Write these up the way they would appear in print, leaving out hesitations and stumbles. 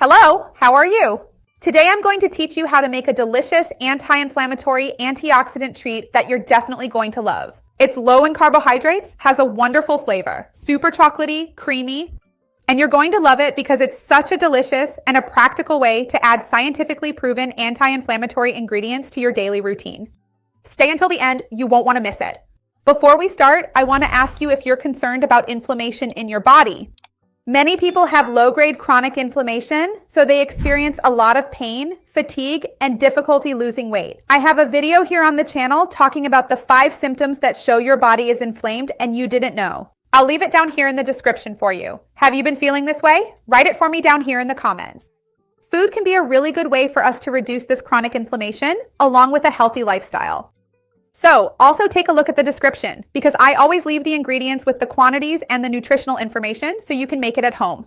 Hello, how are you? Today I'm going to teach you how to make a delicious anti-inflammatory antioxidant treat that you're definitely going to love. It's low in carbohydrates, has a wonderful flavor, super chocolatey, creamy, and you're going to love it because it's such a delicious and a practical way to add scientifically proven anti-inflammatory ingredients to your daily routine. Stay until the end, you won't want to miss it. Before we start, I want to ask you if you're concerned about inflammation in your body. Many people have low-grade chronic inflammation, so they experience a lot of pain, fatigue, and difficulty losing weight. I have a video here on the channel talking about the 5 symptoms that show your body is inflamed and you didn't know. I'll leave it down here in the description for you. Have you been feeling this way? Write it for me down here in the comments. Food can be a really good way for us to reduce this chronic inflammation, along with a healthy lifestyle. So also take a look at the description because I always leave the ingredients with the quantities and the nutritional information so you can make it at home.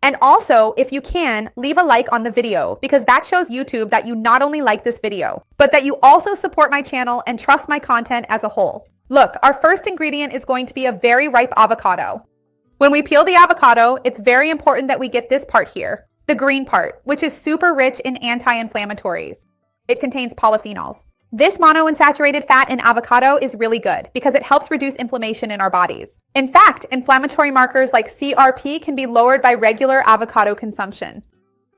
And also, if you can, leave a like on the video because that shows YouTube that you not only like this video, but that you also support my channel and trust my content as a whole. Look, our first ingredient is going to be a very ripe avocado. When we peel the avocado, it's very important that we get this part here, the green part, which is super rich in anti-inflammatories. It contains polyphenols. This monounsaturated fat in avocado is really good because it helps reduce inflammation in our bodies. In fact, inflammatory markers like CRP can be lowered by regular avocado consumption.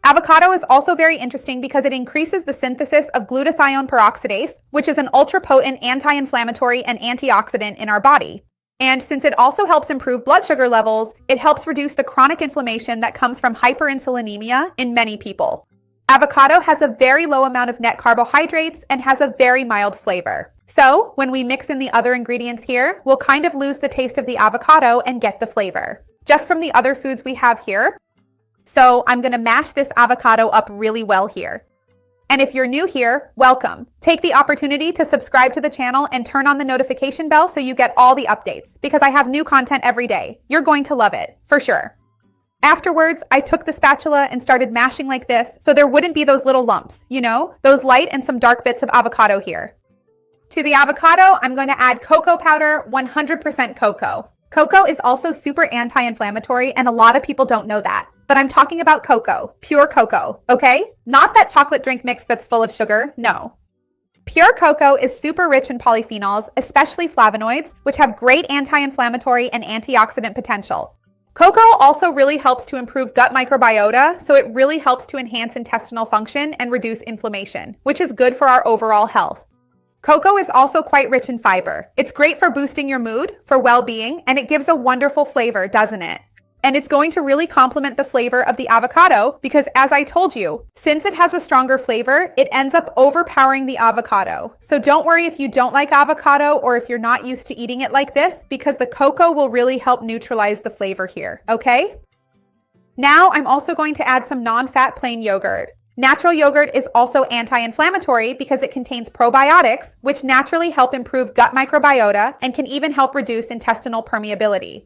Avocado is also very interesting because it increases the synthesis of glutathione peroxidase, which is an ultra-potent anti-inflammatory and antioxidant in our body. And since it also helps improve blood sugar levels, it helps reduce the chronic inflammation that comes from hyperinsulinemia in many people. Avocado has a very low amount of net carbohydrates and has a very mild flavor. So when we mix in the other ingredients here, we'll kind of lose the taste of the avocado and get the flavor, just from the other foods we have here. So I'm gonna mash this avocado up really well here. And if you're new here, welcome. Take the opportunity to subscribe to the channel and turn on the notification bell so you get all the updates because I have new content every day. You're going to love it, for sure. Afterwards, I took the spatula and started mashing like this so there wouldn't be those little lumps, those light and some dark bits of avocado here. To the avocado, I'm going to add cocoa powder, 100% cocoa. Cocoa is also super anti-inflammatory and a lot of people don't know that. But I'm talking about cocoa, pure cocoa, okay? Not that chocolate drink mix that's full of sugar, no. Pure cocoa is super rich in polyphenols, especially flavonoids, which have great anti-inflammatory and antioxidant potential. Cocoa also really helps to improve gut microbiota, so it really helps to enhance intestinal function and reduce inflammation, which is good for our overall health. Cocoa is also quite rich in fiber. It's great for boosting your mood, for well-being, and it gives a wonderful flavor, doesn't it? And it's going to really complement the flavor of the avocado because, as I told you, since it has a stronger flavor, it ends up overpowering the avocado. So don't worry if you don't like avocado or if you're not used to eating it like this because the cocoa will really help neutralize the flavor here, okay? Now I'm also going to add some non-fat plain yogurt. Natural yogurt is also anti-inflammatory because it contains probiotics, which naturally help improve gut microbiota and can even help reduce intestinal permeability.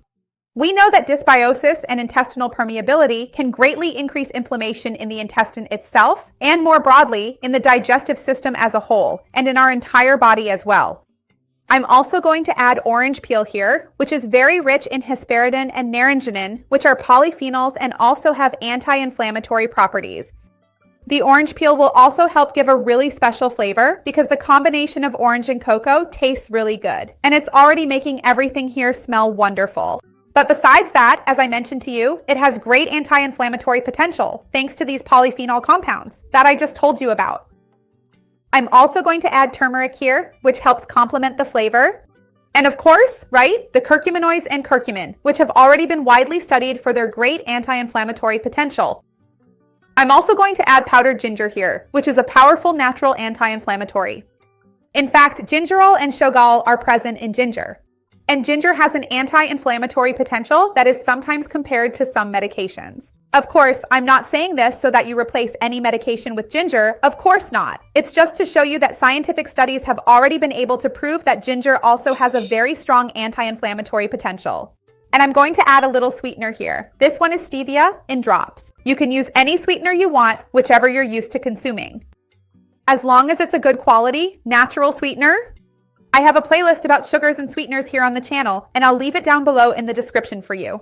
We know that dysbiosis and intestinal permeability can greatly increase inflammation in the intestine itself and more broadly in the digestive system as a whole and in our entire body as well. I'm also going to add orange peel here, which is very rich in hesperidin and naringenin, which are polyphenols and also have anti-inflammatory properties. The orange peel will also help give a really special flavor because the combination of orange and cocoa tastes really good, and it's already making everything here smell wonderful. But besides that, as I mentioned to you, it has great anti-inflammatory potential thanks to these polyphenol compounds that I just told you about. I'm also going to add turmeric here, which helps complement the flavor. And of course, right, the curcuminoids and curcumin, which have already been widely studied for their great anti-inflammatory potential. I'm also going to add powdered ginger here, which is a powerful natural anti-inflammatory. In fact, gingerol and shogal are present in ginger. And ginger has an anti-inflammatory potential that is sometimes compared to some medications. Of course, I'm not saying this so that you replace any medication with ginger. Of course not. It's just to show you that scientific studies have already been able to prove that ginger also has a very strong anti-inflammatory potential. And I'm going to add a little sweetener here. This one is stevia in drops. You can use any sweetener you want, whichever you're used to consuming. As long as it's a good quality, natural sweetener. I have a playlist about sugars and sweeteners here on the channel, and I'll leave it down below in the description for you.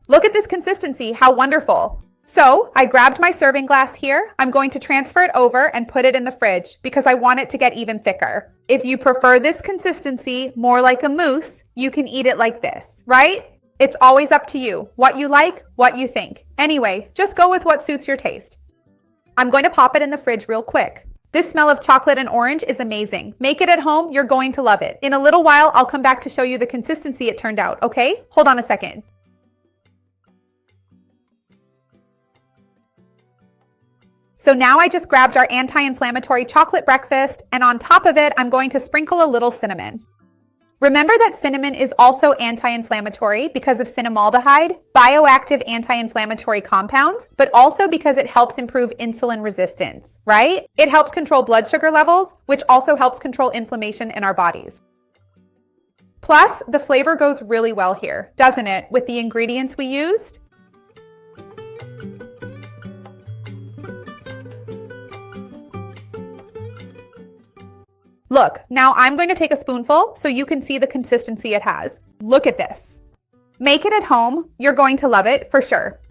Look at this consistency, how wonderful. So I grabbed my serving glass here. I'm going to transfer it over and put it in the fridge because I want it to get even thicker. If you prefer this consistency, more like a mousse, you can eat it like this, right? It's always up to you, what you like, what you think. Anyway, just go with what suits your taste. I'm going to pop it in the fridge real quick. This smell of chocolate and orange is amazing. Make it at home, you're going to love it. In a little while, I'll come back to show you the consistency it turned out, okay? Hold on a second. So now I just grabbed our anti-inflammatory chocolate breakfast, and on top of it, I'm going to sprinkle a little cinnamon. Remember that cinnamon is also anti-inflammatory because of cinnamaldehyde, bioactive anti-inflammatory compounds, but also because it helps improve insulin resistance, right? It helps control blood sugar levels, which also helps control inflammation in our bodies. Plus, the flavor goes really well here, doesn't it, with the ingredients we used? Look, now I'm going to take a spoonful so you can see the consistency it has. Look at this. Make it at home. You're going to love it for sure.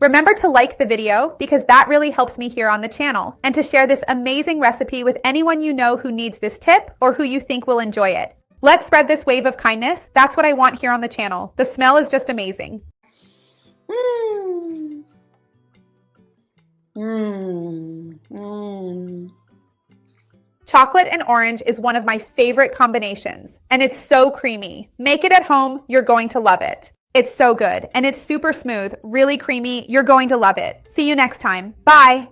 Remember to like the video because that really helps me here on the channel, and to share this amazing recipe with anyone you know who needs this tip or who you think will enjoy it. Let's spread this wave of kindness. That's what I want here on the channel. The smell is just amazing. Chocolate and orange is one of my favorite combinations, and it's so creamy. Make it at home, you're going to love it. It's so good, and it's super smooth, really creamy. You're going to love it. See you next time. Bye.